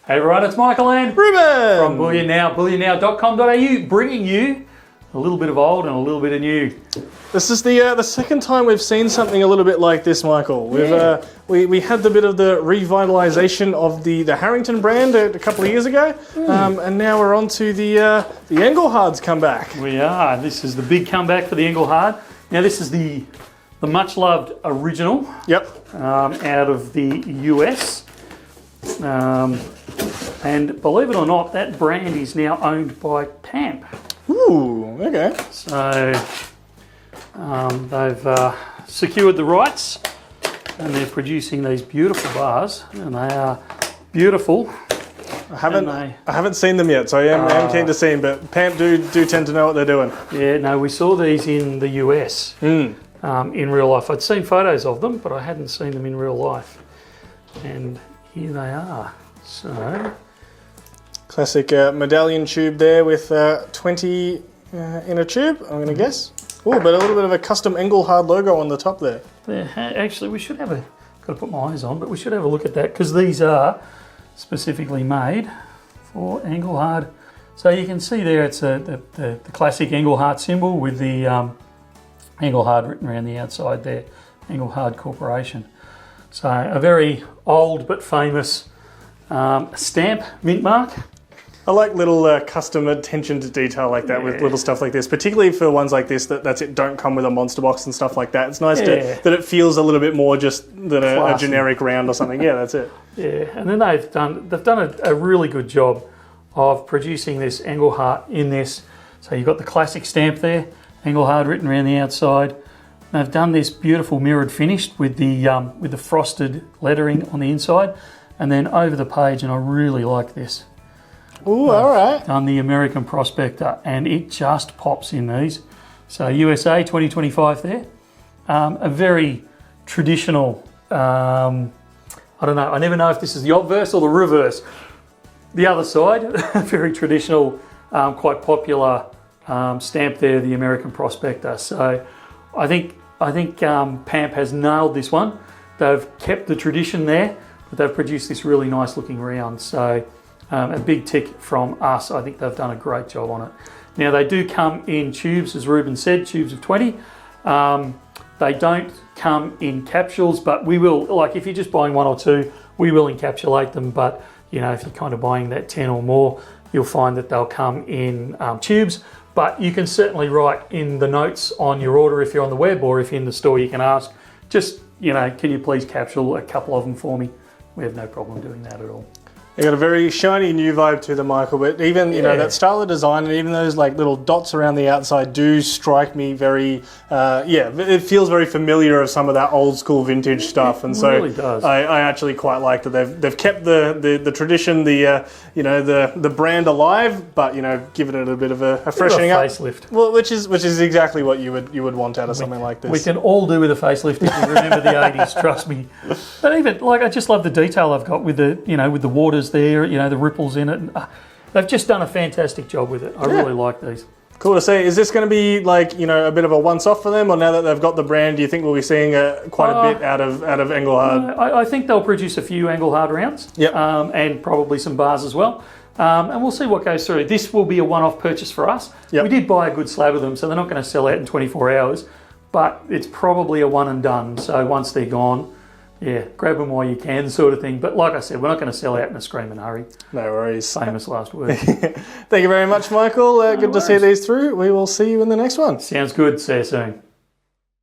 Hey everyone, it's Michael and Ruben from Bullion Now, bullionnow.com.au, bringing you a little bit of old and a little bit of new. This is the second time we've seen something a little bit like this, Michael. We had the bit of the revitalisation of the Harrington brand a couple of years ago, and now we're on to the Engelhard's comeback. We are. This is the big comeback for the Engelhard. Now this is the much loved original. Yep. Out of the US. And believe it or not, that brand is now owned by PAMP. Ooh, okay. So they've secured the rights and they're producing these beautiful bars, and they are beautiful. I haven't seen them yet, so I am keen to see them, but PAMP do tend to know what they're doing. Yeah, no, we saw these in the US in real life. I'd seen photos of them, but I hadn't seen them in real life. And here they are. So classic medallion tube there with 20 in a tube, I'm going to guess. Oh, but a little bit of a custom Engelhard logo on the top there. Actually, we should have got to put my eyes on, but we should have a look at that, because these are specifically made for Engelhard. So you can see there it's the classic Engelhard symbol with the Engelhard written around the outside there, Engelhard Corporation. So a very old but famous stamp, mint mark. I like little custom attention to detail like that with little stuff like this, particularly for ones like this that don't come with a monster box and stuff like that. It's nice that it feels a little bit more just than a generic round or something. Yeah, that's it. Yeah, and then they've done a really good job of producing this Engelhard in this. So you've got the classic stamp there, Engelhard written around the outside. They've done this beautiful mirrored finish with the frosted lettering on the inside, and then over the page, and I really like this. Ooh, all right. Done the American Prospector, and it just pops in these. So USA 2025 there. A very traditional, I don't know, I never know if this is the obverse or the reverse. The other side, very traditional, quite popular stamp there, the American Prospector. So I think PAMP has nailed this one. They've kept the tradition there, but they've produced this really nice looking round. So a big tick from us. I think they've done a great job on it. Now they do come in tubes, as Ruben said, tubes of 20. They don't come in capsules, but we will, like if you're just buying one or two, we will encapsulate them. But you know, if you're kind of buying that 10 or more, you'll find that they'll come in tubes. But you can certainly write in the notes on your order if you're on the web, or if you're in the store, you can ask, just, you know, can you please capsule a couple of them for me? We have no problem doing that at all. They got a very shiny new vibe to them, Michael, but even, you know, that style of design and even those like little dots around the outside do strike me very, it feels very familiar of some of that old school vintage stuff. And so really does. I actually quite like that they've kept the tradition, the brand alive, but, you know, given it a bit of a freshening up. Facelift. Well, which is exactly what you would want out of something like this. We can all do with a facelift if you remember the 80s, trust me. But even, like, I just love the detail I've got with the waters there, you know, the ripples in it. They've just done a fantastic job with it. I really like these. Cool to see. Is this going to be like, you know, a bit of a once-off for them, or now that they've got the brand, do you think we'll be seeing quite a bit out of Engelhard? I think they'll produce a few Engelhard rounds, and probably some bars as well. And we'll see what goes through. This will be a one-off purchase for us. We did buy a good slab of them, so they're not going to sell out in 24 hours, but it's probably a one and done. So once they're gone, grab them while you can, sort of thing. But like I said, we're not going to sell out in a screaming hurry. No worries. Famous last word. Thank you very much, Michael. Good to see these through. We will see you in the next one. Sounds good. See you soon.